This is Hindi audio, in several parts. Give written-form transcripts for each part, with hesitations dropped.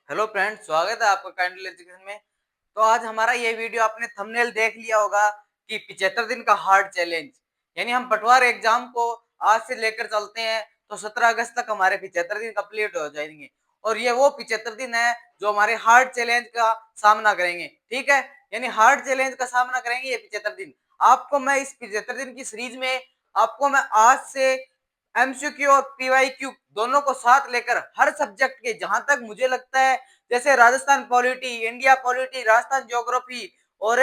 हेलो फ्रेंड, स्वागत है आपका काइंडल एजुकेशन में। तो आज हमारा ये वीडियो आपने थंबनेल देख लिया होगा कि 75 दिन का हार्ड चैलेंज, यानी हम पटवार एग्जाम को आज से लेकर चलते हैं तो 17 अगस्त तक हमारे 75 दिन कंप्लीट हो जाएंगे। और ये वो 75 दिन है जो हमारे हार्ड चैलेंज का सामना करेंगे। ठीक है, यानी हार्ड चैलेंज का सामना करेंगे ये 75 दिन। आपको मैं इस 75 दिन की सीरीज में आपको मैं आज से एमसीक्यू और पीवाईक्यू दोनों को साथ लेकर हर सब्जेक्ट के, जहां तक मुझे लगता है, जैसे Rajasthan polity, India polity, Rajasthan geography और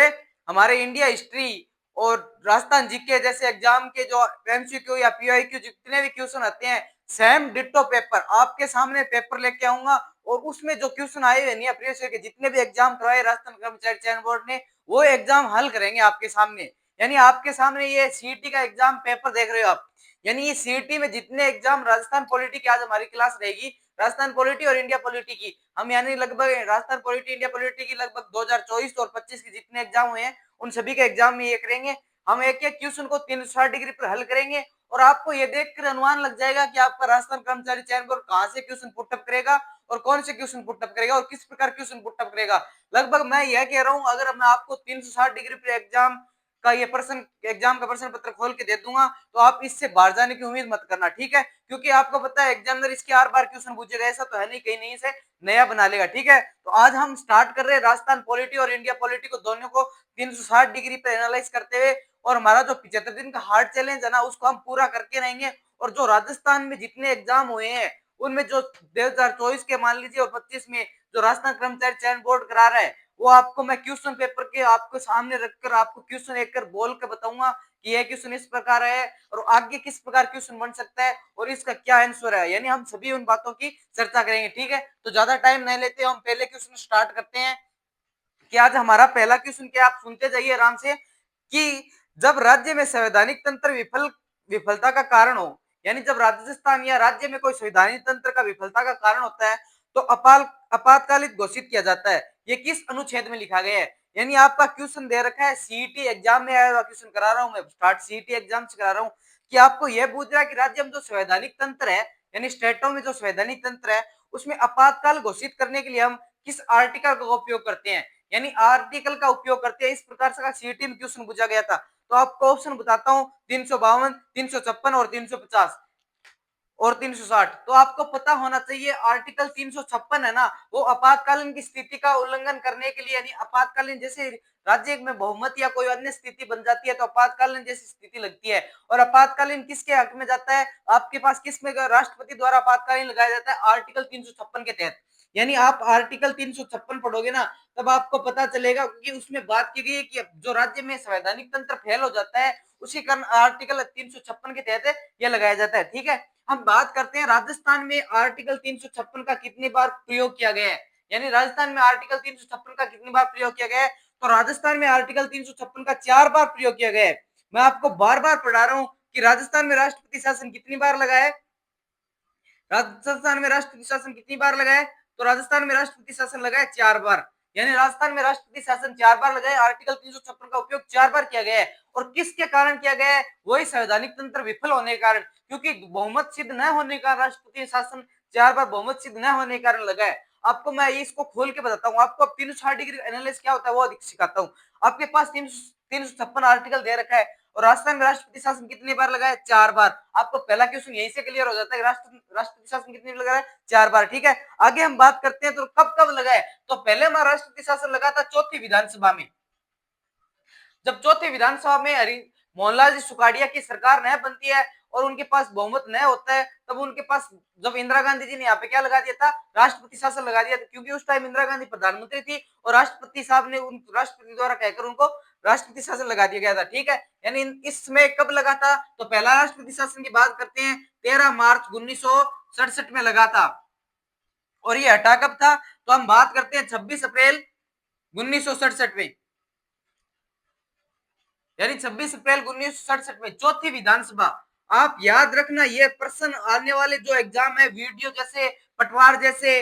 हमारे इंडिया हिस्ट्री और राजस्थान जीके जैसे एग्जाम के जो एमसीक्यू या पीवाईक्यू जितने भी क्वेश्चन आते हैं, सेम डिट्टो पेपर आपके सामने पेपर लेके आऊंगा। और उसमें जो क्वेश्चन आए हुए नहीं प्रीवियस के जितने भी एग्जाम करवाए राजस्थान कर्मचारी चयन बोर्ड ने, वो एग्जाम हल करेंगे आपके सामने। यानी आपके सामने ये सीईटी का एग्जाम पेपर देख रहे हो आप। यानी ये सीईटी में जितने एग्जाम राजस्थान पॉलिटी की आज हमारी क्लास रहेगी, राजस्थान पॉलिटी और इंडिया पॉलिटी की, हम यानी लगभग राजस्थान पॉलिटी इंडिया पॉलिटी की लगभग 2024 और 25 के जितने एग्जाम हुए हैं उन सभी के एग्जाम में ये करेंगे। हम एक एक क्वेश्चन को 360 डिग्री पर हल करेंगे और आपको ये देखकर अनुमान लग जाएगा कि आपका राजस्थान कर्मचारी चयन बोर्ड कहां से क्वेश्चन पुटअप करेगा और कौन से क्वेश्चन पुटअप करेगा और किस प्रकार क्वेश्चन पुटअप करेगा। लगभग मैं यह कह रहा हूं, अगर मैं आपको 360 डिग्री पर एग्जाम का ये प्रश्न एग्जाम का प्रश्न पत्र खोल के दे दूंगा तो आप इससे बाहर जाने की उम्मीद मत करना। ठीक है, क्योंकि आपको पता है एग्जामिनर इसके हर बार क्वेश्चन पूछेगा, ऐसा तो है नहीं कहीं नहीं से नया बना लेगा। ठीक है, तो आज हम स्टार्ट कर रहे हैं राजस्थान पॉलिटी और इंडिया पॉलिटी को दोनों को 360 डिग्री पे एनालाइज करते हुए। और हमारा जो 75 दिन का हार्ड चैलेंज है ना, उसको हम पूरा करके रहेंगे। और जो राजस्थान में जितने एग्जाम हुए हैं उनमें जो 2024 के मान लीजिए और 25 में जो राजस्थान कर्मचारी चयन बोर्ड करा रहा है, वो आपको मैं क्वेश्चन पेपर के आपको सामने रखकर आपको क्वेश्चन एक कर बोल कर बताऊंगा कि यह क्वेश्चन इस प्रकार है और आगे किस प्रकार क्वेश्चन बन सकता है और इसका क्या आंसर है। यानी हम सभी उन बातों की चर्चा करेंगे। ठीक है, तो ज्यादा टाइम नहीं लेते, हम पहले क्वेश्चन स्टार्ट करते हैं कि आज हमारा पहला क्वेश्चन क्या, आप सुनते जाइए आराम से, कि जब राज्य में संवैधानिक तंत्र विफलता का कारण हो, यानी जब राजस्थान या राज्य में कोई संवैधानिक तंत्र का विफलता का कारण होता है तो आपातकालिक घोषित किया जाता है। ये किस अनुच्छेद में लिखा गया है? यानी आपका क्वेश्चन दे रखा है, सीईटी एग्जाम में आया हुआ क्वेश्चन करा रहा हूं मैं, स्टार्ट सीईटी एग्जाम से करा रहा हूं, कि आपको यह पूछ रहा है कि राज्य में जो संवैधानिक तंत्र है, यानी स्टेटों में जो संवैधानिक तंत्र है, उसमें आपातकाल घोषित करने के लिए हम किस आर्टिकल का उपयोग करते हैं? यानी आर्टिकल का उपयोग करते हैं। इस प्रकार से सीईटी में क्वेश्चन पूछा गया था। तो आपको ऑप्शन बताता हूं, 352, 356 और 350 और 360। तो आपको पता होना चाहिए आर्टिकल 356 है ना, वो आपातकालीन की स्थिति का उल्लंघन करने के लिए, यानी आपातकालीन जैसे राज्य में बहुमत या कोई अन्य स्थिति बन जाती है तो आपातकालीन जैसी स्थिति लगती है। और आपातकालीन किसके हक में जाता है? आपके पास किस में राष्ट्रपति द्वारा आपातकालीन लगाया जाता है? आर्टिकल 356 के तहत। यानी आप आर्टिकल 356 पढ़ोगे ना, तब आपको पता चलेगा, क्योंकि उसमें बात की गई है कि जो राज्य में संवैधानिक तंत्र फेल हो जाता है उसी कारण आर्टिकल 356 के तहत यह लगाया जाता है। ठीक है, हम बात करते हैं राजस्थान में आर्टिकल 356 का कितनी बार प्रयोग किया गया है। यानी राजस्थान में आर्टिकल 356 का कितनी बार प्रयोग किया गया है? तो राजस्थान में आर्टिकल 356 का 4 बार प्रयोग किया गया है। मैं आपको बार बार पढ़ा रहा हूं कि राजस्थान में राष्ट्रपति शासन कितनी बार लगा है, राजस्थान में राष्ट्रपति शासन कितनी बार लगा है? तो राजस्थान में राष्ट्रपति शासन लगा है 4 बार। यानी राजस्थान में राष्ट्रपति शासन 4 बार लगा है, आर्टिकल 356 का उपयोग 4 बार किया गया है। और किसके कारण किया गया है? वही संवैधानिक तंत्र विफल होने के कारण, क्योंकि बहुमत सिद्ध न होने का राष्ट्रपति शासन 4 बार बहुमत सिद्ध न होने के कारण लगा है। आपको मैं इसको खोल के बताता हूँ, आपको 360 डिग्री एनालिसिस क्या होता है वो सिखाता हूँ। आपके पास 356 आर्टिकल दे रखा है और राजस्थान में राष्ट्रपति शासन कितनी बार लगा है? 4 बार। आपको पहला क्वेश्चन यहीं से क्लियर हो जाता है, राष्ट्रपति शासन कितनी बार लगा है? 4 बार। ठीक है, आगे हम बात करते हैं तो कब कब लगा है। तो पहले हमारा राष्ट्रपति शासन लगा था चौथी विधानसभा में, जब चौथी विधानसभा में हरि मोहनलाल जी सुखाड़िया की सरकार नया बनती है और उनके पास बहुमत नया होता है, तब उनके पास जब इंदिरा गांधी जी ने यहाँ पे क्या लगा दिया था? राष्ट्रपति शासन लगा दिया था, क्योंकि उस टाइम इंदिरा गांधी प्रधानमंत्री थी और राष्ट्रपति साहब ने उन राष्ट्रपति द्वारा कहकर उनको राष्ट्रपति शासन लगा दिया गया था। ठीक है, यानी इसमें कब लगा था? तो पहला राष्ट्रपति शासन की बात करते हैं, 13 मार्च 1967 में लगा था। और ये हटा कब था? तो हम बात करते हैं 26 अप्रैल 1967 में, यानी 26 अप्रैल 1967 में चौथी विधानसभा। आप याद रखना, ये प्रश्न आने वाले जो एग्जाम है वीडियो जैसे पटवार जैसे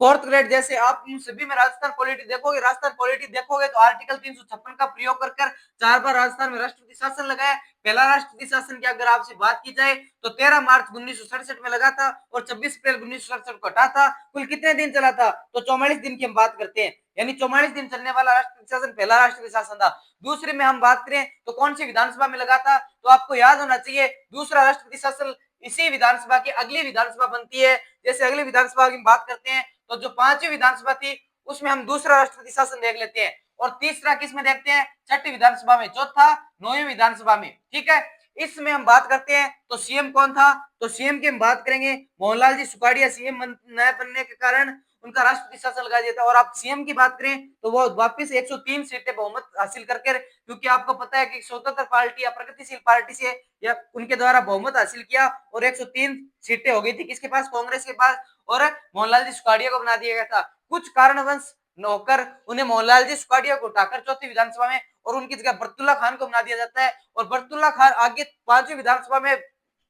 फोर्थ ग्रेड जैसे आप सभी में राजस्थान पॉलिटी देखोगे तो आर्टिकल 356 का प्रयोग कर 4 बार राजस्थान में राष्ट्रपति शासन लगाया। पहला राष्ट्रपति शासन की अगर आपसे बात की जाए तो 13 मार्च 1967 में लगा था और 26 अप्रैल 1967 को हटा था। कुल कितने दिन चला था? तो 44 दिन की हम बात करते हैं, यानी 44 दिन चलने वाला राष्ट्रपति शासन पहला राष्ट्रपति शासन था। दूसरे में हम बात करें तो कौन सी विधानसभा में लगा था? तो आपको याद होना चाहिए दूसरा राष्ट्रपति शासन इसी विधानसभा की अगली विधानसभा बनती है। जैसे अगली विधानसभा की बात करते हैं तो जो 5वीं विधानसभा थी उसमें हम दूसरा राष्ट्रपति शासन देख लेते हैं, और तीसरा किस में देखते हैं? 6ठी विधानसभा में, चौथा 9वीं विधानसभा में। ठीक है, इसमें हम बात करते हैं तो सीएम कौन था? तो सीएम की हम बात करेंगे, मोहनलाल जी सुखाड़िया सीएम नए बनने के कारण उनका राष्ट्रपति शासन लगा दिया था। और आप सीएम की बात करें तो वो वापस 103 सीटें बहुमत हासिल करके, क्योंकि आपको पता है कि स्वतंत्र पार्टी या प्रगतिशील पार्टी से या उनके द्वारा बहुमत हासिल किया और 103 सीटें हो गई थी किसके पास? कांग्रेस के पास, और मोहनलाल जी सुखाड़िया को बना दिया गया था। कुछ कारणवश होकर उन्हें मोहनलाल जी सुखाड़िया को उठाकर चौथी विधानसभा में और उनकी जगह बरतुल्ला खान को बना दिया जाता है, और बरतुल्ला खान आगे 5वीं विधानसभा में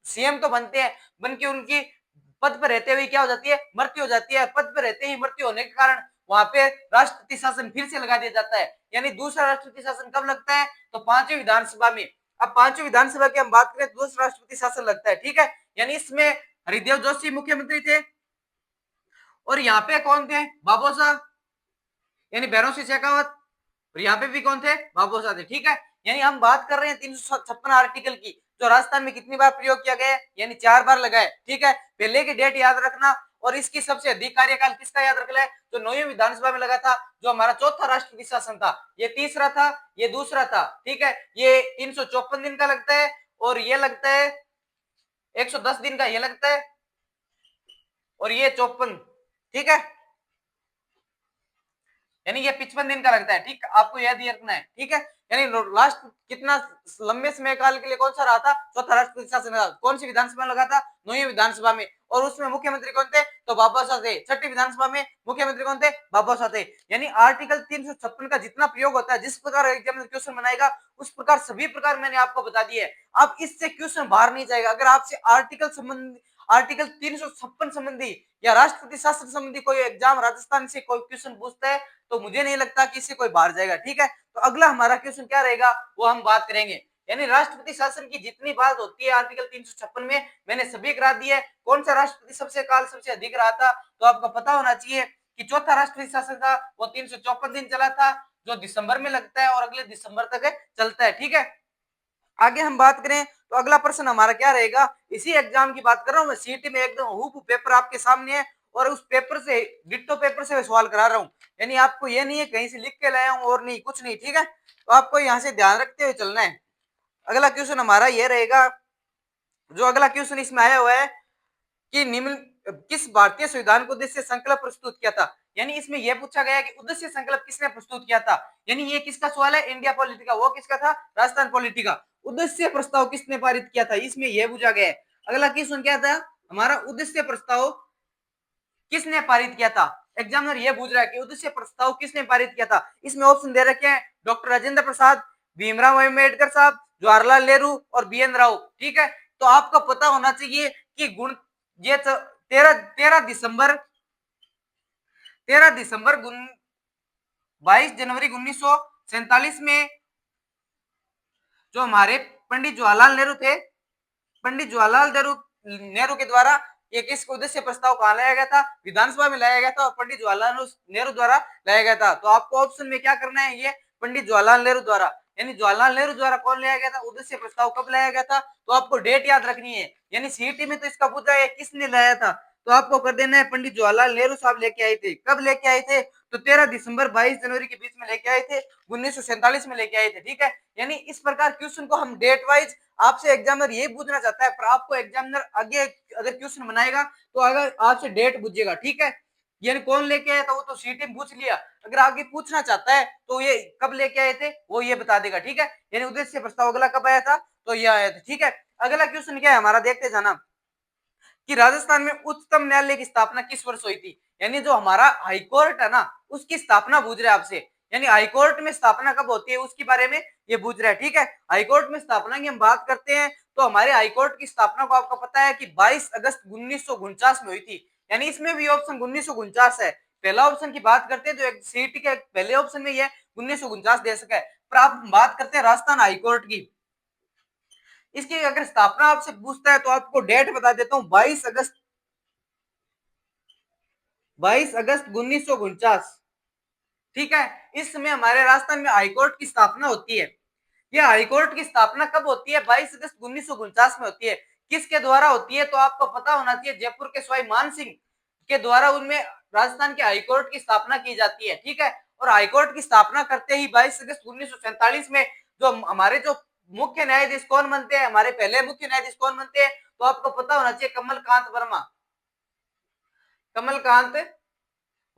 सीएम तो बनते हैं, बन के उनकी पद पर रहते हुए क्या हो जाती है? मृत्यु हो जाती है। पद पर रहते ही मृत्यु होने के कारण वहां पे राष्ट्रपति शासन फिर से लगा दिया जाता है, यानी दूसरा राष्ट्रपति शासन कब लगता है? तो 5वीं विधानसभा में। अब 5वीं विधानसभा की हम बात करें तो दूसरा राष्ट्रपति शासन लगता है। ठीक है, यानी इसमें हरिदेव जोशी मुख्यमंत्री थे और यहाँ पे कौन थे? बाबू साहब, यानी भैरव सिंह शेखावत, और यहाँ पे भी कौन थे? बाबू साहब थे। ठीक है, यानी हम बात कर रहे हैं 356 आर्टिकल की, जो राजस्थान में कितनी बार प्रयोग किया गया है? यानी 4 बार लगा है। ठीक है, पहले की डेट याद रखना, और इसकी सबसे अधिक कार्यकाल किसका याद रखना है? जो 9वीं विधानसभा में लगा था, जो हमारा चौथा राष्ट्रपति शासन था। ये तीसरा था, ये दूसरा था। ठीक है, ये 354 दिन का लगता है और ये लगता है 110 दिन का, ये लगता है, और ये 54। ठीक है, यानी ये 55 दिन का लगता है। ठीक, आपको याद ही रखना है। ठीक है, यानी लास्ट कितना लंबे समय काल के लिए कौन सा रहा था? चौथा राष्ट्रपति शासन रहा। कौन सी विधानसभा में लगा था? 9वीं विधानसभा में, और उसमें मुख्यमंत्री कौन थे? तो बाबा साहब थे। 6ठी विधानसभा में मुख्यमंत्री कौन थे? बाबा साहब थे। यानी आर्टिकल 356 का जितना प्रयोग होता है, जिस प्रकार एग्जाम में क्वेश्चन बनाएगा उस प्रकार सभी प्रकार मैंने आपको बता दिए है। अब इससे क्वेश्चन बाहर नहीं जाएगा। अगर आपसे आर्टिकल 356 संबंधी या राष्ट्रपति शासन संबंधी कोई एग्जाम राजस्थान से कोई क्वेश्चन पूछता है तो मुझे नहीं लगता कि इससे कोई बाहर जाएगा। ठीक है, तो अगला हमारा क्वेश्चन क्या रहेगा वो हम बात करेंगे। यानी राष्ट्रपति शासन की जितनी बात होती है आर्टिकल 356 में मैंने सभी करा दी है। कौन सा राष्ट्रपति सबसे अधिक रहा था? तो आपको पता होना चाहिए कि चौथा राष्ट्रपति शासन था, वो 354 दिन चला था, जो दिसंबर में लगता है और अगले दिसंबर तक चलता है। ठीक है, आगे हम बात करें तो अगला प्रश्न हमारा क्या रहेगा? इसी एग्जाम की बात कर रहा हूं मैं, सीटी में एकदम हूबहू पेपर आपके सामने है और उस पेपर से डिट्टो पेपर से सवाल करा रहा हूं। यानी आपको ये नहीं है कहीं से लिख के लाया हूं और नहीं कुछ नहीं। ठीक है, तो आपको यहाँ से ध्यान रखते हुए चलना है। अगला क्वेश्चन हमारा ये रहेगा, जो अगला क्वेश्चन इसमें आया हुआ है कि निम्न किस भारतीय संविधान को उद्देश्य संकल्प प्रस्तुत किया था? यानी इसमें यह पूछा गया कि उद्देश्य संकल्प किसने प्रस्तुत किया था। यानी ये किसका सवाल है? इंडिया पॉलिटी का। वो किसका था? राजस्थान पॉलिटी का। उद्देश्य प्रस्ताव किसने पारित किया था? इसमें यह पूछा गया है। अगला क्वेश्चन क्या था हमारा? उद्देश्य प्रस्ताव किसने पारित किया था? एग्जामिनर यह पूछ रहा है कि उद्देश्य प्रस्ताव किसने पारित किया था। इसमें ऑप्शन दे रखे हैं डॉक्टर राजेंद्र प्रसाद, भीमराव अम्बेडकर साहब, जवाहरलाल नेहरू और बीएन राव। ठीक है, तो आपको पता होना चाहिए कि गुण ये 13 दिसंबर 22 जनवरी 1947 में जो हमारे पंडित जवाहरलाल नेहरू थे, पंडित जवाहरलाल नेहरू के द्वारा ये किस उद्देश्य प्रस्ताव कहाँ लाया गया था? विधानसभा में लाया गया था और पंडित जवाहरलाल नेहरू द्वारा लाया गया था। तो आपको ऑप्शन में क्या करना है? ये पंडित जवाहरलाल नेहरू द्वारा, यानी जवाहरलाल नेहरू द्वारा कौन लाया गया था? उद्देश्य प्रस्ताव कब लाया गया था? तो आपको डेट याद रखनी है। यानी सीईटी में तो इसका पूछा है किसने लाया था, तो आपको कर देना है पंडित जवाहरलाल नेहरू साहब लेके आए थे। कब लेके आए थे? तो 13 दिसंबर 22 जनवरी के बीच में लेके आए थे, 1947 में लेके आए थे। ठीक है, यानी इस प्रकार क्वेश्चन को हम डेट वाइज आपसे एग्जामिनर यही पूछना चाहता है, पर आपको एग्जामिनर आगे अगर क्वेश्चन बनाएगा तो अगर आपसे डेट पूछेगा। ठीक है, यानी कौन लेके आया था वो तो सीटी में पूछ लिया, अगर आगे पूछना चाहता है तो ये कब लेके आए थे वो ये बता देगा। ठीक है, यानी उद्देश्य प्रस्ताव अगला कब आया था? तो ये आया था। ठीक है, अगला क्वेश्चन क्या है हमारा? देखते जाना कि राजस्थान में उच्चतम न्यायालय की स्थापना किस वर्ष हुई थी। यानी जो हमारा हाईकोर्ट है ना उसकी स्थापना पूछ रहा है आपसे। यानी हाईकोर्ट में स्थापना कब होती है उसके बारे में ये पूछ रहा है। ठीक है, हाईकोर्ट में स्थापना की हम बात करते हैं तो हमारे हाईकोर्ट की स्थापना को आपको पता है कि 22 अगस्त 1949 में हुई थी। यानी इसमें भी ऑप्शन 1949 है। पहला ऑप्शन की बात करते हैं तो सीईटी के पहले ऑप्शन में ये 1949 दे सका है। पर आप बात करते हैं राजस्थान हाईकोर्ट की, इसकी अगर स्थापना आपसे पूछता है तो आपको डेट बता देता हूं, 22 अगस्त 1949। ठीक है, इस समय हमारे राजस्थान में हाईकोर्ट की स्थापना होती है। यह हाईकोर्ट की स्थापना कब होती है? 22 अगस्त 1949 में होती है। किसके द्वारा होती है? तो आपको पता होना चाहिए, जयपुर के सवाई मान सिंह के द्वारा उनमें राजस्थान के हाईकोर्ट की स्थापना की जाती है। ठीक है, और हाईकोर्ट की स्थापना करते ही 22 अगस्त 1947 में जो हमारे जो मुख्य न्यायाधीश कौन बनते हैं, हमारे पहले मुख्य न्यायाधीश कौन बनते हैं? तो आपको पता होना चाहिए, कमलकांत वर्मा। कमलकांत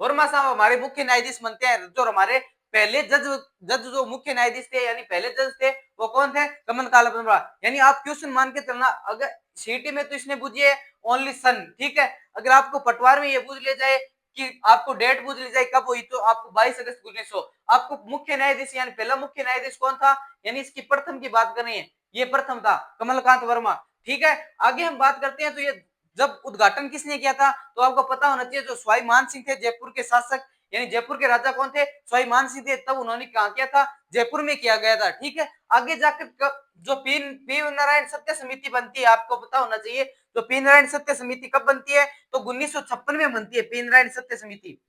वर्मा साहब हमारे मुख्य न्यायाधीश बनते हैं। जो हमारे पहले जज जो मुख्य न्यायाधीश थे यानी पहले जज थे, वो कौन थे? कमलकांत वर्मा। यानी आप क्वेश्चन मान के चलना, अगर सीटी में तो इसने पूछिए ओनली सन। ठीक है, अगर आपको पटवार में ये पूछ ले जाए कि आपको डेट पूछ ली जाए कब हुई, तो आपको 22 अगस्त 1900। आपको मुख्य न्यायाधीश यानी पहला मुख्य न्यायाधीश कौन था, यानी इसकी प्रथम की बात कर रहे हैं, ये प्रथम था कमलकांत वर्मा। ठीक है, आगे हम बात करते हैं तो ये जब उद्घाटन किसने किया था, तो आपको पता होना चाहिए, जो सवाई मान सिंह थे जयपुर के शासक, यानी जयपुर के राजा कौन थे? सवाई मान सिंह थे। तब उन्होंने कहा किया था? जयपुर में किया गया था। ठीक है, आगे जाकर जो पी नारायण सत्य समिति बनती है, आपको पता होना चाहिए, तो पी नारायण सत्य समिति कब बनती है? तो 1956 में बनती है पी नारायण सत्य समिति।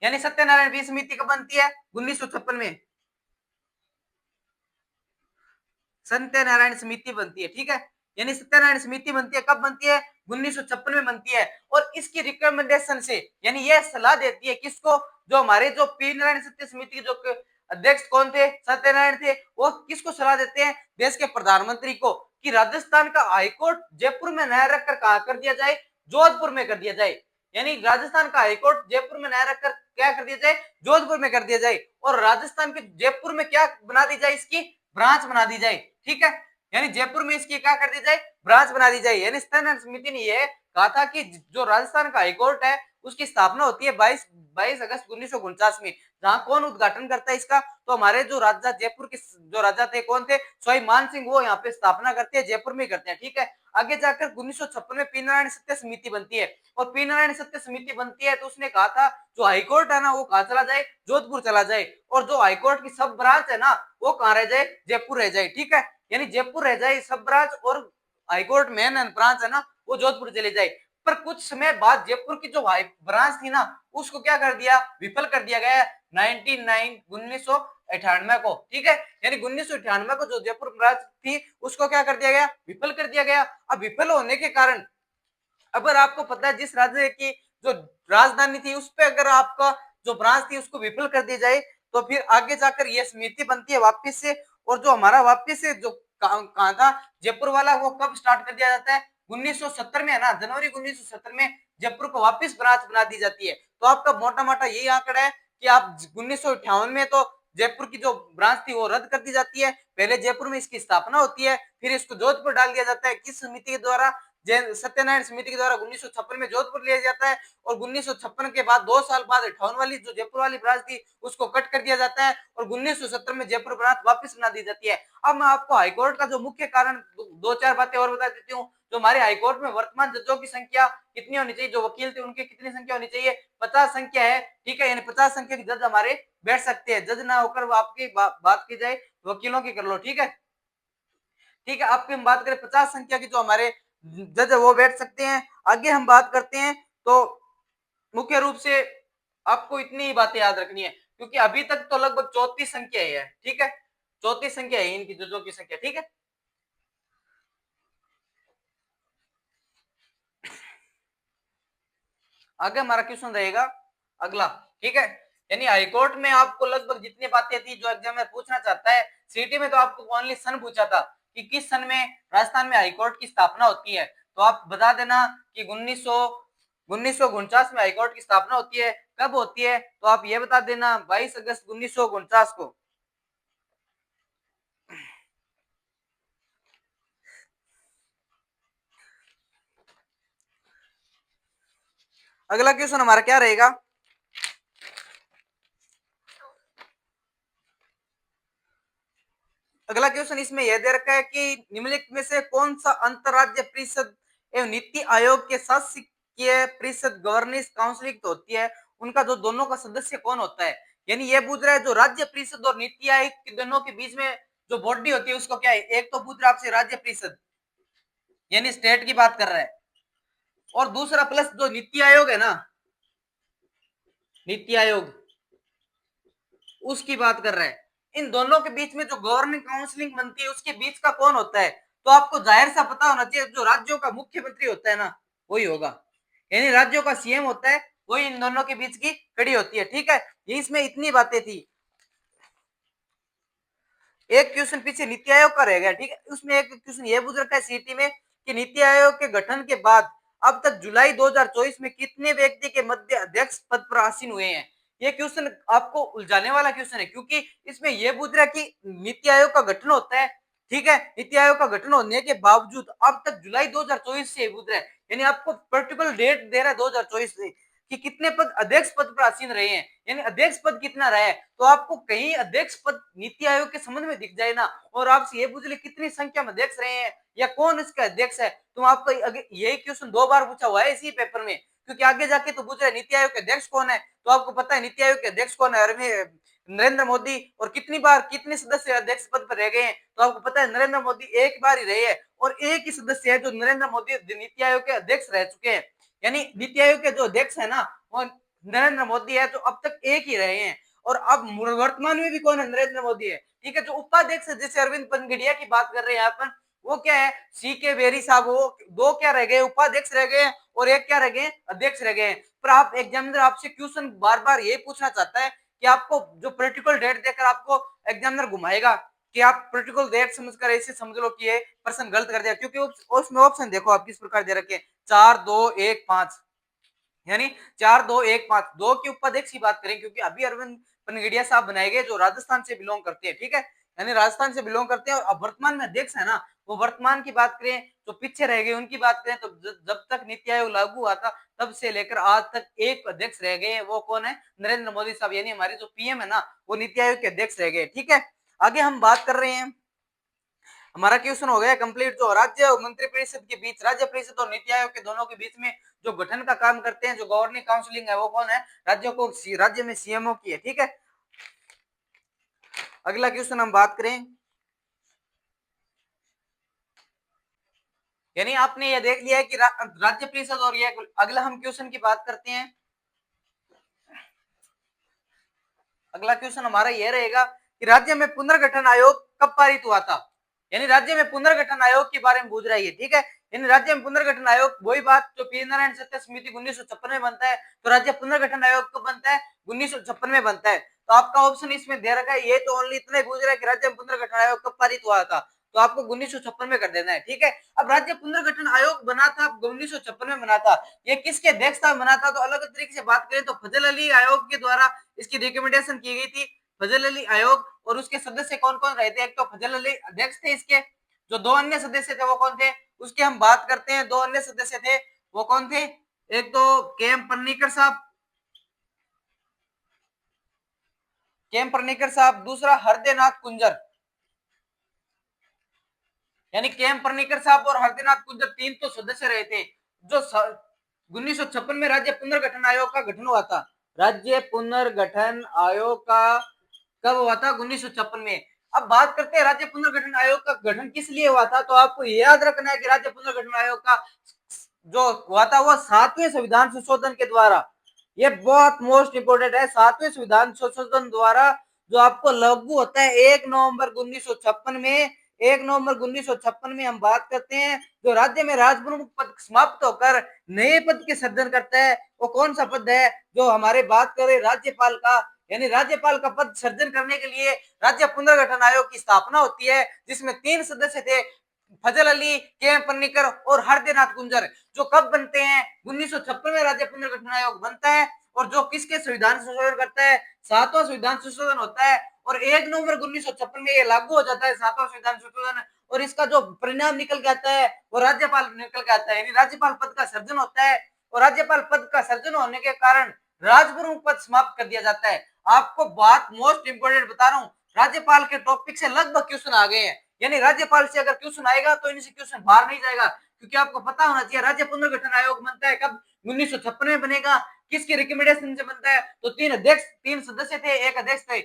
यानी सत्यनारायण वी समिति कब बनती है? 1956 में सत्यनारायण समिति बनती है। ठीक है, यानी सत्यनारायण समिति बनती है, कब बनती है? 1956 में बनती है। और इसकी रिकमेंडेशन से, यानी यह सलाह देती है किसको? जो हमारे जो पी नारायण सत्य समिति के जो अध्यक्ष कौन थे? सत्यनारायण थे। वो किसको सलाह देते हैं? देश के प्रधानमंत्री को, कि राजस्थान का हाईकोर्ट जयपुर में नया रखकर कहा कर दिया जाए? जोधपुर में कर दिया जाए। यानी राजस्थान का हाईकोर्ट जयपुर में नया रखकर क्या कर दिया जाए? जोधपुर में कर दिया जाए। और राजस्थान के जयपुर में क्या बना दी जाए? इसकी ब्रांच बना दी जाए। ठीक है, यानी जयपुर में इसकी क्या कर दी जाए? ब्रांच बना दी जाए। यानी सत्यनारायण समिति ने यह कहा था कि जो राजस्थान का हाईकोर्ट है उसकी स्थापना होती है 22 अगस्त 1949 में। जहां कौन उद्घाटन करता है इसका? तो हमारे जो राजा जयपुर के जो राजा थे कौन थे? सवाई मान सिंह, वो यहाँ पे स्थापना करते हैं, जयपुर में करते हैं। ठीक है, आगे जाकर 1956 में पी नारायण सत्य समिति बनती है। और पी नारायण सत्य समिति बनती है तो उसने कहा था जो हाईकोर्ट है ना, वो कहा चला जाए? जोधपुर चला जाए। और जो हाईकोर्ट की सब ब्रांच है ना, वो कहाँ रह जाए? जयपुर रह जाए। ठीक है, यानी जयपुर रह जाए सब ब्रांच, और हाईकोर्ट मेन ब्रांच है ना, वो जोधपुर चले जाए। पर कुछ समय बाद जयपुर की जो ब्रांच थी ना, उसको क्या कर दिया? विफल कर दिया गया 1998 को। ठीक है, यानी 1998 को जो जयपुर ब्रांच थी उसको क्या कर दिया गया? विफल कर दिया गया। अब विफल होने के कारण, अगर आपको पता है जिस राज्य की जो राजधानी थी उस पे अगर आपका जो ब्रांच थी उसको विफल कर दी जाए, तो फिर आगे जाकर यह समिति बनती है वापस से। और जो हमारा वापस से जो कहा था जयपुर वाला, वो कब स्टार्ट कर दिया जाता है? 1970 में है ना, जनवरी 1970 में जयपुर को वापस ब्रांच बना दी जाती है। तो आपका मोटा मोटा यही आंकड़ा है कि आप 1958 में तो जयपुर की जो ब्रांच थी वो रद्द कर दी जाती है। पहले जयपुर में इसकी स्थापना होती है, फिर इसको जोधपुर डाल दिया जाता है। किस समिति के द्वारा? सत्यनारायण समिति के द्वारा 1956 में जोधपुर लिया जाता है। और 1956 के बाद 2 साल बाद 58 वाली जो जयपुर वाली ब्रांच थी उसको कट कर दिया जाता है, और 1970 में जयपुर ब्रांच वापस बना दी जाती है। अब मैं आपको हाईकोर्ट का जो मुख्य कारण दो चार बातें और बता देती हूँ। जो हमारे हाईकोर्ट में वर्तमान जजों की संख्या कितनी होनी चाहिए? जो वकील थे उनकी कितनी संख्या होनी चाहिए? 50 संख्या है। ठीक है, यानी 50 संख्या के जज हमारे बैठ सकते हैं। जज ना होकर आपकी बात की जाए वकीलों की कर लो। ठीक है, ठीक है, आपकी हम बात करें 50 संख्या की जो हमारे जज वो बैठ सकते हैं। आगे हम बात करते हैं तो मुख्य रूप से आपको इतनी ही बातें याद रखनी है, क्योंकि अभी तक तो लगभग 34 संख्या ही है। ठीक है, 34 संख्या है इनकी जजों की संख्या। ठीक है, आगे हमारा क्वेश्चन रहेगा अगला। ठीक है, यानी हाईकोर्ट में आपको लगभग जितनी बातें थी जो एग्जामिनर पूछना चाहता है, सीटी में तो आपको ओनली सन पूछा था कि किस सन में राजस्थान में हाईकोर्ट की स्थापना होती है। तो आप बता देना कि 1949 में हाईकोर्ट की स्थापना होती है। कब होती है? तो आप ये बता देना 22 अगस्त 1949 को। अगला क्वेश्चन हमारा क्या रहेगा? अगला क्वेश्चन इसमें यह दे रखा है कि निम्नलिखित में से कौन सा अंतरराज्य परिषद एवं नीति आयोग के राजकीय परिषद गवर्निंग काउंसिल तो होती है, उनका जो दोनों का सदस्य कौन होता है, यानी ये पूछ रहा है जो राज्य परिषद और नीति आयोग के दोनों के बीच में जो बॉडी होती है उसको क्या है, एक तो पूछ रहा है आपसे राज्य परिषद यानी स्टेट की बात कर रहा है, और दूसरा प्लस जो नीति आयोग है ना, नीति आयोग उसकी बात कर रहा है। इन दोनों के बीच में जो गवर्निंग काउंसिलिंग बनती है उसके बीच का कौन होता है, तो आपको जाहिर सा पता होना चाहिए जो राज्यों का मुख्यमंत्री होता है ना वही होगा, यानी राज्यों का सीएम होता है, वही इन दोनों के बीच की कड़ी होती है। ठीक है, ये इसमें इतनी बातें थी। एक क्वेश्चन पीछे नीति आयोग का रह गया। ठीक है, उसमें एक क्वेश्चन ये पूछ रखा है सीटी में कि नीति आयोग के गठन के बाद अब तक जुलाई 2024 में कितने व्यक्ति के मध्य अध्यक्ष पद पर आसीन हुए हैं। ये क्वेश्चन आपको उलझाने वाला क्वेश्चन है, क्योंकि इसमें यह पूछ रहा है कि नीति आयोग का गठन होता है, ठीक है, नीति आयोग का गठन होने के बावजूद अब तक जुलाई 2024 से पूछ रहा है, यानी आपको पर्टिकुलर डेट दे रहा है 2024 से कि कितने पद अध्यक्ष पद पर आसीन रहे हैं, यानी अध्यक्ष पद कितना रहा है, तो आपको कहीं अध्यक्ष पद नीति आयोग के संबंध में दिख जाए ना, और आपसे ये पूछ ले कितनी संख्या में अध्यक्ष रहे हैं या कौन इसका अध्यक्ष है, तो आपको यही क्वेश्चन 2 बार पूछा हुआ है इसी पेपर में, क्योंकि आगे जाके तो पूछ रहा है नीति आयोग के अध्यक्ष कौन है, तो आपको पता है नीति आयोग के अध्यक्ष कौन है, नरेंद्र मोदी, और कितनी बार कितने सदस्य अध्यक्ष पद पर रह गए हैं, तो आपको पता है नरेंद्र मोदी एक बार ही रहे हैं, और एक ही सदस्य है जो नरेंद्र मोदी नीति आयोग के अध्यक्ष रह चुके हैं, यानी नीति आयोग के जो अध्यक्ष है ना वो नरेंद्र मोदी है, तो अब तक एक ही रहे हैं, और अब वर्तमान में भी कौन है, नरेंद्र मोदी है। ठीक है, जो उपाध्यक्ष है जैसे अरविंद पनगड़िया की बात कर रहे हैं यहाँ पर, वो क्या है, सी के बेरी साहब, वो दो क्या रह गए, उपाध्यक्ष रह गए, और एक क्या रह गए, अध्यक्ष रह गए। पर आप एग्जामिनर आपसे क्वेश्चन बार बार ये पूछना चाहता है कि आपको जो पर्टिकुलर डेट देकर आपको एग्जामिनर घुमाएगा कि आप पर्टिकुलर डेट समझकर ऐसे समझ लो कि ये पर्सन गलत कर दिया, क्योंकि उसमें ऑप्शन देखो आप किस प्रकार दे रखे हैं, 4 2 1 5, यानी 4 2 1 5, दो के उपाध्यक्ष की बात करें, क्योंकि अभी अरविंद पनगड़िया साहब बनाए गए जो राजस्थान से बिलोंग करते हैं, ठीक है, यानी राजस्थान से बिलोंग करते हैं, और अब वर्तमान में अध्यक्ष है ना, वो वर्तमान की बात करें तो पीछे रह गए उनकी बात करें तो जब तक नीति आयोग लागू हुआ था तब से लेकर आज तक एक अध्यक्ष रह गए, वो कौन है, नरेंद्र मोदी साहब, यानी हमारे जो पीएम है ना वो नीति आयोग के अध्यक्ष रह गए। ठीक है, आगे हम बात कर रहे हैं, हमारा क्वेश्चन हो गया कंप्लीट, जो राज्य और मंत्री परिषद के बीच, राज्य परिषद और नीति आयोग के दोनों के बीच में जो गठन का काम करते हैं, जो गवर्निंग काउंसिलिंग है वो कौन है, राज्यों को, राज्य में सीएमओ की है। ठीक है, अगला क्वेश्चन हम बात करें, यानी आपने ये देख लिया है कि राज्य परिषद और ये, अगला हम क्वेश्चन की बात करते हैं। अगला क्वेश्चन हमारा यह रहेगा कि राज्य में पुनर्गठन आयोग कब पारित हुआ था, यानी राज्य में पुनर्गठन आयोग के बारे में पूछ रहा है। ठीक है, यानी राज्य में पुनर्गठन आयोग वही बात जो पी नारायण सत्य समिति 1956 में बनता है, तो राज्य पुनर्गठन आयोग कब बनता है, 1956 में बनता है। तो आपका ऑप्शन इसमें दे रखा है, ये तो ओनली इतना ही पूछ रहा है कि राज्य में पुनर्गठन आयोग कब पारित हुआ था, तो आपको 1956 में कर देना है। ठीक है, अब राज्य पुनर्गठन आयोग बना था 1956 में बना था, ये किसके अध्यक्षता में बना था, तो अलग तरीके से बात करें तो फजल अली आयोग के द्वारा इसकी रिकमेंडेशन की गई थी, फजल अली आयोग, और उसके सदस्य कौन कौन रहे थे, एक तो फजल अली अध्यक्ष थे इसके, जो दो अन्य सदस्य थे वो कौन थे, उसके हम बात करते हैं, दो अन्य सदस्य थे वो कौन थे, एक तो केएम पन्नीकर साहब, केएम पन्नीकर साहब, दूसरा हरदेनाथ कुंजर, यानी केएम पन्नीकर साहब और हरदेनाथ कुंजर तीन तो सदस्य रहे थे, जो 1956 में राज्य पुनर्गठन आयोग का गठन हुआ था। राज्य पुनर्गठन आयोग का कब हुआ था, 1956 में। अब बात करते हैं राज्य पुनर्गठन आयोग का गठन किस लिए हुआ था, तो आपको याद रखना है कि राज्य पुनर्गठन आयोग का जो हुआ था वो 7वें संविधान संशोधन के द्वारा, ये बहुत मोस्ट इंपोर्टेंट है, 7वें संविधान संशोधन द्वारा जो आपको लागू होता है 1 नवंबर 1956 में, 1 नवंबर 1956 में हम बात करते हैं, जो राज्य में राजप्रमुख पद समाप्त होकर नए पद के सृजन करता है, वो कौन सा पद है, जो हमारे बात करें राज्यपाल का, यानी राज्यपाल का पद सृजन करने के लिए राज्य पुनर्गठन आयोग की स्थापना होती है, जिसमें 3 सदस्य थे, फजल अली, के पन्नीकर और हरदेनाथ गुंजर, जो कब बनते हैं, 1956 में राज्य पुनर्गठन आयोग बनता है, और जो किसके संविधान संशोधन करता है, 7वां संविधान संशोधन होता है, और 1 नवंबर 1956 में ये लागू हो जाता है 7वां संविधान संशोधन, और इसका जो परिणाम निकल के आता है वो राज्यपाल निकल के आता है, यानी राज्यपाल पद का सर्जन होता है, और राज्यपाल पद का सर्जन होने के कारण राजप्रमुख पद समाप्त कर दिया जाता है। आपको बात मोस्ट इंपोर्टेंट बता रहा हूँ, राज्यपाल के टॉपिक से लगभग क्वेश्चन आ गए हैं, यानी राज्यपाल से अगर क्वेश्चन आएगा तो इनसे क्वेश्चन बाहर नहीं जाएगा, क्योंकि आपको पता होना चाहिए राज्य पुनर्गठन आयोग बनता है कब, 1956 में बनेगा। किसकी रिकमेंडेशन से बनता है? तो तीन सदस्य थे, एक अध्यक्ष थे।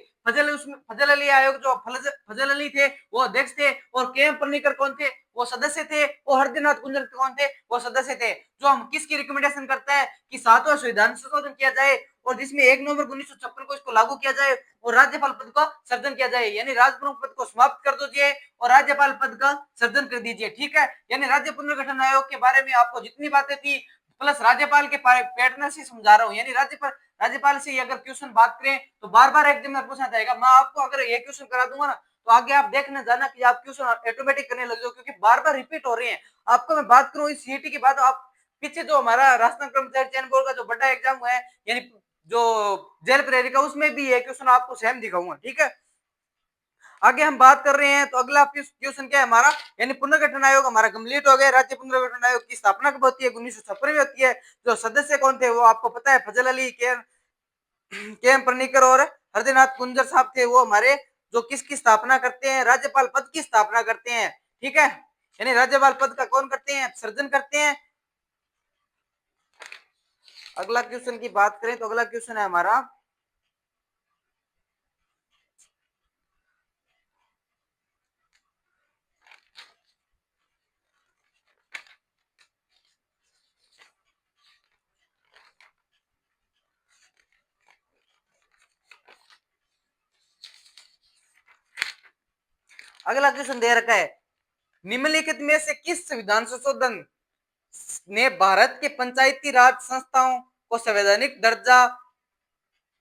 उसमें फजल अली आयोग जो फजल अली थे वो अध्यक्ष थे, और के एम पन्नीकर कौन थे? वो सदस्य थे। और हरदीनाथ कुंजर कौन थे? वो सदस्य थे। जो हम किसकी रिकमेंडेशन करता है कि 7वां संविधान संशोधन किया जाए, और जिसमें 1 नवंबर 1956 को इसको लागू किया जाए, और राज्यपाल पद का सर्जन किया जाए, यानी राजप्रमुख पद को समाप्त कर दीजिए और राज्यपाल पद का सर्जन कर दीजिए। ठीक है, यानी राज्य पुनर्गठन आयोग के बारे में आपको जितनी बातें थी प्लस राज्यपाल के पैटर्न से समझा रहा हूँ, यानी राज्यपाल से अगर क्वेश्चन बात करें तो बार बार एग्जाम में पूछना चाहेगा। मैं आपको अगर ये क्वेश्चन करा दूंगा ना तो आगे आप देखने जाना कि आप क्वेश्चन ऑटोमेटिक करने लग जाओ, क्योंकि बार बार रिपीट हो रहे हैं। आपको मैं बात करूं इस सीईटी की बात, आप पीछे जो हमारा राजस्थान कर्मचारी चयन बोर्ड का जो बड़ा एग्जाम हुआ है, यानी जो जेल प्रेरी का, उसमें भी ये क्वेश्चन आपको सेम दिखाऊंगा। ठीक है, आगे हम बात कर रहे हैं तो अगला क्वेश्चन क्या है हमारा, यानी पुनर्गठन आयोग हमारा कंप्लीट हो गया। राज्य पुनर्गठन आयोग की स्थापना कब होती है? 1956 में होती है। जो सदस्य कौन थे वो आपको पता है, फजल अली, के एम पन्नीकर और हरदीनाथ कुंजर साहब थे। वो हमारे जो किसकी स्थापना करते हैं? राज्यपाल पद की स्थापना करते हैं। ठीक है, यानी राज्यपाल पद का कौन करते हैं? सर्जन करते हैं। अगला क्वेश्चन की बात करें तो अगला क्वेश्चन है हमारा, अगला क्वेश्चन दे रखा है, निम्नलिखित में से किस संविधान संशोधन ने भारत के पंचायती राज संस्थाओं को संवैधानिक दर्जा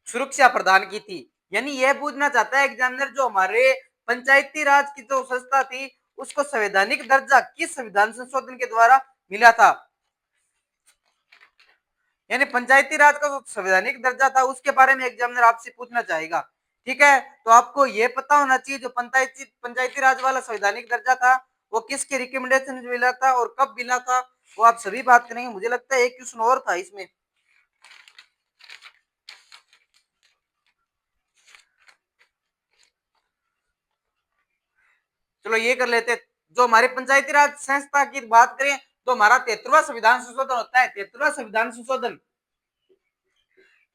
सुरक्षा प्रदान की थी? यानी यह पूछना चाहता है एग्जामिनर, जो हमारे पंचायती राज की जो संस्था थी उसको संवैधानिक दर्जा किस संविधान संशोधन के द्वारा मिला था? यानी पंचायती राज का जो संवैधानिक दर्जा था उसके बारे में एग्जामिनर आपसे पूछना चाहेगा। ठीक है, तो आपको यह पता होना चाहिए जो पंचायती राज वाला संवैधानिक दर्जा था वो किसके रिकमेंडेशन से मिला था और कब मिला था, वो आप सभी बात करेंगे। मुझे लगता है एक क्वेश्चन और था इसमें, चलो ये कर लेते। जो हमारे पंचायती राज संस्था की बात करें तो हमारा 73वां संविधान संशोधन होता है। 73वां संविधान संशोधन,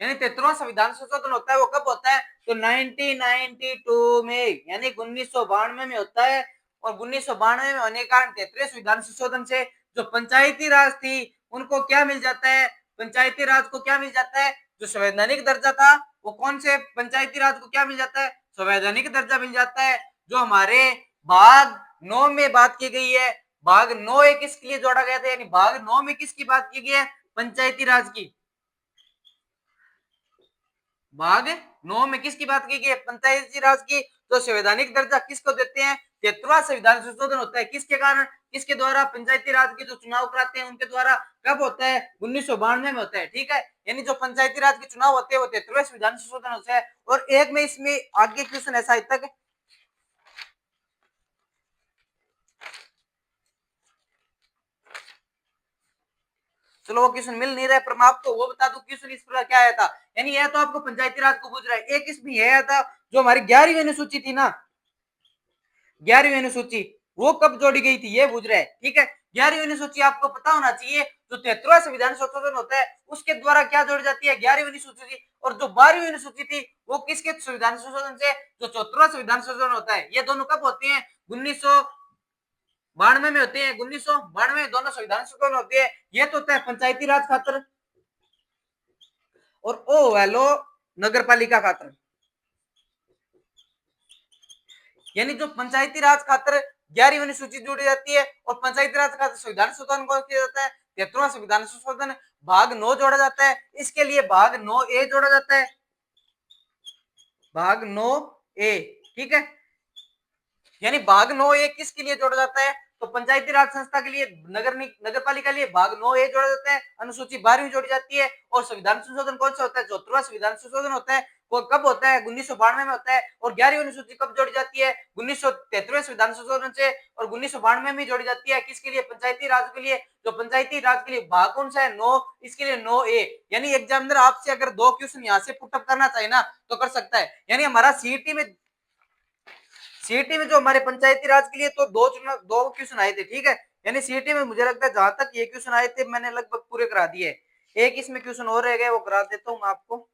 यानी 73वां संविधान संशोधन होता है वो कब होता है? तो 1992 में, यानी 1992 में होता है। और 1992 में होने के कारण 73वें संविधान संशोधन से जो पंचायती राज थी उनको क्या मिल जाता है? पंचायती राज को क्या मिल जाता है? जो संवैधानिक दर्जा था वो कौन से पंचायती राज को क्या मिल जाता है? संवैधानिक दर्जा मिल जाता है। जो हमारे भाग 9 में बात की गई है, भाग 9 किसके लिए जोड़ा गया था? यानी भाग 9 में किसकी बात की गई है? पंचायती राज की। भाग 9 में किसकी बात की गई है? पंचायती राज की। तो संवैधानिक दर्जा किसको देते हैं? 73वां संविधान संशोधन होता है। किसके कारण? किसके द्वारा? पंचायती राज के जो चुनाव कराते हैं उनके द्वारा। कब होता है? 1992 में होता है। ठीक है, यानी जो पंचायती राज के चुनाव होते हैं वो 73वें संविधान संशोधन होता है। और एक में इसमें आगे क्वेश्चन ऐसा तक, चलो वो क्वेश्चन मिल नहीं रहा है पर मैं आपको वो बता दूं क्वेश्चन इस प्रकार क्या आया था। यानी यह तो आपको पंचायती राज को पूछ रहा है। एक इसमें यह आया था जो हमारी 11वीं अनुसूची थी ना, 11वीं अनुसूची वो कब जोड़ी गई थी ये पूछ रहा है। ठीक है, 11वीं अनुसूची आपको पता होना चाहिए। जो 73वां संविधान संशोधन होता है उसके द्वारा क्या जोड़ी जाती है? 11वीं अनुसूची। और जो 12वीं अनुसूची थी वो किसके संविधान संशोधन से? जो 74वां संविधान संशोधन होता है। ये दोनों कब होते हैं? 1992 में होते हैं। 1992 में दोनों संविधान संशोधन होते हैं। ये तो होता है पंचायती राज खातर, और ओ वेलो नगर पालिका खातर। यानी जो पंचायती राज खातर 11वीं अनुसूची जोड़ी जाती है और पंचायती राज खातर संविधान संशोधन को किया जाता है 73वां संविधान संशोधन, भाग 9 जोड़ा जाता है। इसके लिए भाग 9 ए जोड़ा जाता है, भाग 9 ए। ठीक है, यानी भाग 9 ए किसके लिए जोड़ा जाता है? तो पंचायती राज संस्था के लिए, नगर पालिका लिए भाग 9 ए जोड़ा जाता है। अनुसूची 12वीं जोड़ी जाती है। और संविधान संशोधन कौन सा होता है? 74वां संविधान संशोधन होता है। वो कब होता है? 1992 में होता है। और 11वीं अनुसूची कब जोड़ी जाती है? 1973वें संविधान संशोधन से। और 1992 में जोड़ी जाती है किसके लिए? पंचायती राज के लिए। जो पंचायती राज के लिए भाग कौन सा है? 9, इसके लिए 9 ए। यानी एग्जामिनर आपसे अगर दो क्वेश्चन यहाँ से पुटअप करना चाहे ना तो कर सकता है। यानी हमारा सीईटी में जो हमारे पंचायती राज के लिए तो दो क्वेश्चन आए थे। ठीक है, यानी सीईटी में मुझे लगता है जहां तक ये क्वेश्चन आए थे मैंने लगभग पूरे करा दिए। एक इसमें क्वेश्चन और रह गए, वो करा देता हूं मैं आपको।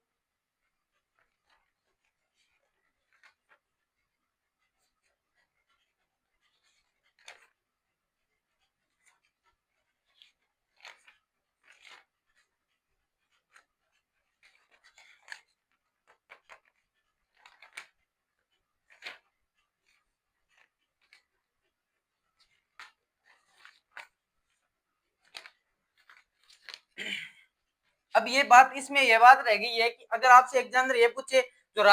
अब ये बात, इसमें ये बात रह गई है कि अगर आपसे एग्जामिनर ये पूछे जो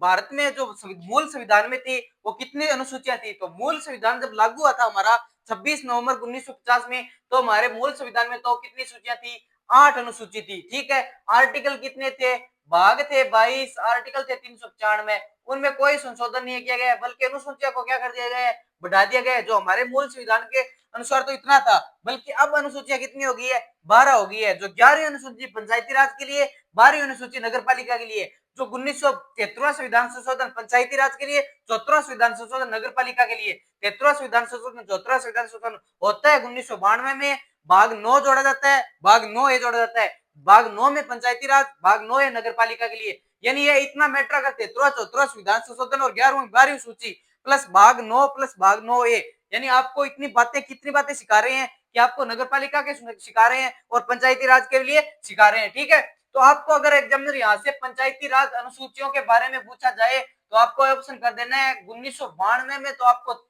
भारत में जो मूल संविधान में थी वो कितनी अनुसूचियां थी, तो मूल संविधान जब लागू हुआ था हमारा 26 नवंबर 1950 में, तो हमारे मूल संविधान में तो कितनी सूचियां थी, 8 अनुसूची थी। ठीक है, आर्टिकल कितने थे, भाग थे 22, आर्टिकल थे 395, उनमें कोई संशोधन नहीं किया गया, बल्कि अनुसूचिया को क्या कर दिया गया है, बढ़ा दिया गया है। जो हमारे मूल संविधान के अनुसार तो इतना था, बल्कि अब अनुसूचियां कितनी हो गई है, 12 हो गई है। जो 11वीं अनुसूची पंचायती राज के लिए, 12वीं अनुसूची नगर पालिका के लिए, जो 1973वां संविधान संशोधन पंचायती राज के लिए, 74वां संविधान संशोधन नगर पालिका के लिए, 73वां संविधान संशोधन, 74वां संविधान संशोधन होता है 1992 में। भाग 9 जोड़ा जाता है, भाग 9 जोड़ा जाता है, भाग 9 में पंचायती राज, भाग 9 है नगर पालिका के लिए। यानी ये इतना मैटर अगर 73वां 74वां संविधान संशोधन और 11वीं 12वीं सूची प्लस भाग 9 प्लस भाग 9 ए, यानी आपको इतनी बातें, कितनी बातें सिखा रहे हैं कि आपको नगर पालिका के सिखा रहे हैं और पंचायती राज के लिए सिखा रहे हैं। ठीक है, तो आपको अगर एग्जामिनर यहाँ से पंचायती राज अनुसूचियों के बारे में पूछा जाए तो आपको ऑप्शन कर देना है 1992 में, तो आपको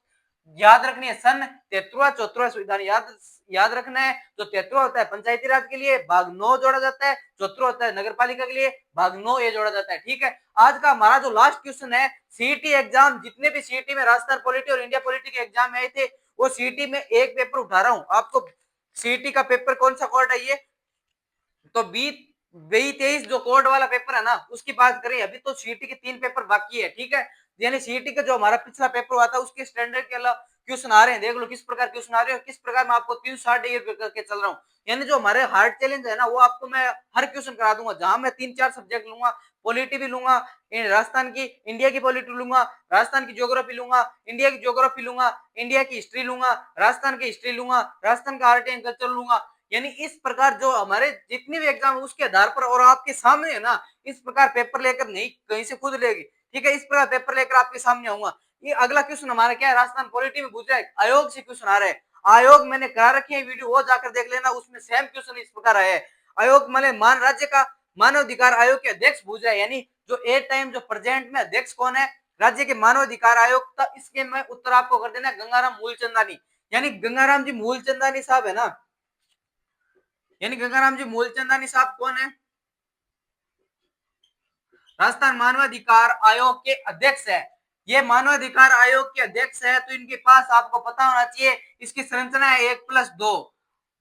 याद रखनी है सन 73वां 74वां संविधान याद रखना है। जो 73वां होता है पंचायती राज के लिए, भाग 9 जोड़ा जाता है, 74वां होता है नगर पालिका के लिए, भाग 9 ए जोड़ा जाता है। ठीक है, आज का हमारा जो लास्ट क्वेश्चन है, सीईटी एग्जाम, जितने भी सीईटी में राजस्थान पॉलिटी और इंडिया पॉलिटी के एग्जाम आए थे, वो सीईटी में एक पेपर उठा रहा हूं आपको। सीईटी का पेपर कौन सा कोड है ये, तो बी 23 जो कोड वाला पेपर है ना, उसकी बात करें। अभी तो सीईटी के 3 पेपर बाकी है। ठीक है, यानी सीईटी का जो हमारा पिछला पेपर हुआ था उसके स्टैंडर्ड के अलावा क्वेश्चन आ रहे हैं, देख लो किस प्रकार क्वेश्चन आ रहे हैं और किस प्रकार मैं आपको 360 डिग्री करके चल रहा हूँ। यानी जो हमारे हार्ड चैलेंज है ना, वो आपको मैं हर क्वेश्चन करा दूंगा, जहां मैं 3-4 सब्जेक्ट लूंगा, पॉलिटी भी लूंगा, राजस्थान की इंडिया की पॉलिटी लूंगा, राजस्थान की ज्योग्राफी लूंगा, इंडिया की ज्योग्राफी लूंगा, इंडिया की हिस्ट्री लूंगा, राजस्थान की हिस्ट्री लूंगा, राजस्थान का आर्ट एंड कल्चर लूंगा। यानी इस प्रकार जो हमारे जितने भी एग्जाम है उसके आधार पर, और आपके सामने है ना, इस प्रकार पेपर लेकर नहीं कहीं से खुद लेगी। ठीक है, इस प्रकार पेपर लेकर आपके सामने आऊंगा। ये अगला क्वेश्चन हमारा क्या है, राजस्थान पॉलिटी में पूछ रहा है, आयोग से क्वेश्चन आ रहा है। आयोग मैंने करा रखी है वीडियो, वो जाकर देख लेना, उसमें सेम क्वेश्चन इस प्रकार आया है। आयोग मैंने मान राज्य का मानव अधिकार आयोग के अध्यक्ष पूछ रहा है, यानी जो ए टाइम जो प्रेजेंट में अध्यक्ष कौन है राज्य के मानव अधिकार आयोग का, इसके मैं उत्तर आपको कर देना गंगाराम मूलचंदानी। यानी गंगाराम जी मूलचंदानी साहब है ना, यानी गंगाराम जी मूलचंदानी साहब कौन है, राजस्थान मानवाधिकार आयोग के अध्यक्ष है। ये मानवाधिकार आयोग के अध्यक्ष है, तो इनके पास आपको पता होना चाहिए इसकी संरचना है 1+2।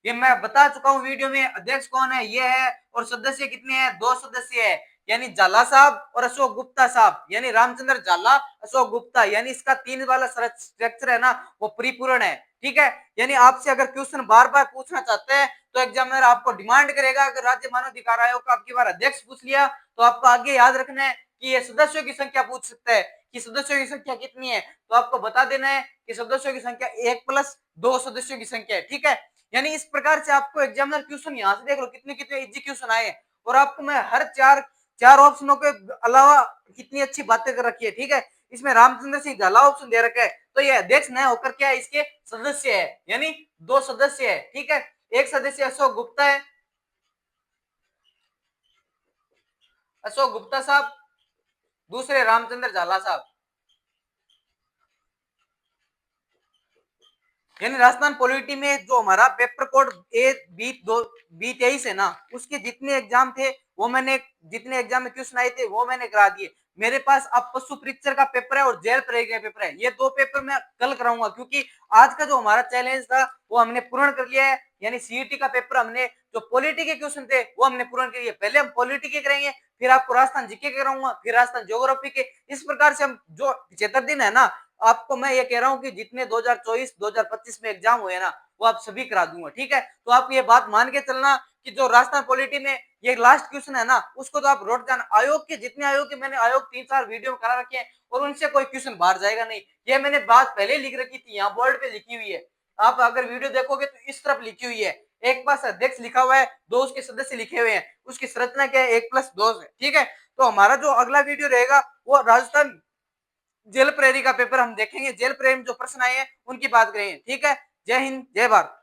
ये मैं बता चुका हूं वीडियो में। अध्यक्ष कौन है, ये है, और सदस्य कितने हैं, 2 सदस्य है, यानी झाला साहब और अशोक गुप्ता साहब, यानी रामचंद्र झाला, अशोक गुप्ता। यानी इसका 3 वाला स्ट्रक्चर है ना, वो परिपूर्ण है। ठीक है, यानी आपसे अगर क्वेश्चन बार बार पूछना चाहते हैं तो एग्जामिनर आपको डिमांड करेगा, अगर राज्य मानव अधिकार आयोग का आपकी बार अध्यक्ष पूछ लिया तो आपको आगे याद रखना है कि ये सदस्यों की संख्या पूछ सकता है कि सदस्यों की संख्या कितनी है, तो आपको बता देना है कि सदस्यों की संख्या 1+2 सदस्यों की संख्या है। ठीक है, यानी इस प्रकार से आपको एग्जामिनर क्वेश्चन यहाँ से देख लो कितने कितने इजी क्वेश्चन आए हैं, और आपको मैं हर चार ऑप्शनों के अलावा कितनी अच्छी बातें कर रखी है। ठीक है, इसमें रामचंद्र सिंह झाला ऑप्शन दे रखा है, तो ये अध्यक्ष न होकर क्या है, इसके सदस्य है, यानी 2 सदस्य है। ठीक है, एक सदस्य अशोक गुप्ता है, अशोक गुप्ता साहब, दूसरे रामचंद्र झाला साहब। यानी राजस्थान पॉलिटी में जो हमारा पेपर कोड A B23 है ना, उसके जितने एग्जाम थे वो मैंने, जितने एग्जाम में क्वेश्चन आए थे वो मैंने करा दिए। मेरे पास अब पशु परीक्षर का पेपर है और जेल प्रयोग का पेपर है, ये 2 पेपर मैं कल कराऊंगा, क्योंकि आज का जो हमारा चैलेंज था वो हमने पूर्ण कर लिया है। यानी सीईटी का पेपर हमने, जो पॉलिटी के क्वेश्चन थे वो हमने पूर्ण कर लिया। पहले हम पॉलिटी के करेंगे, फिर आपको राजस्थान जीके कराऊंगा, फिर राजस्थान ज्योग्राफी के। इस प्रकार से हम जो 75 दिन है ना, आपको मैं ये कह रहा हूं कि जितने 2024 2025 में एग्जाम हुए ना, वो आप सभी करा दूंगा। ठीक है, तो आप ये बात मान के चलना कि जो राजस्थान पॉलिटी में ये लास्ट क्वेश्चन है ना, उसको तो आप रोट जाना। आयोग के जितने आयोग के मैंने आयोग 3-4 वीडियो में करा रखे हैं, और उनसे कोई क्वेश्चन बाहर जाएगा नहीं। ये मैंने बात पहले लिख रखी थी, यहाँ बोर्ड पे लिखी हुई है। आप अगर वीडियो देखोगे तो इस तरफ लिखी हुई है, एक पास अध्यक्ष लिखा हुआ है, दो उसके सदस्य लिखे हुए हैं, उसकी संरचना क्या है, 1+2 है। ठीक है, तो हमारा जो अगला वीडियो रहेगा वो राजस्थान जेल प्रहरी का पेपर हम देखेंगे, जेल प्रहरी में जो प्रश्न आए हैं उनकी बात करेंगे। ठीक है, जय हिंद, जय भारत।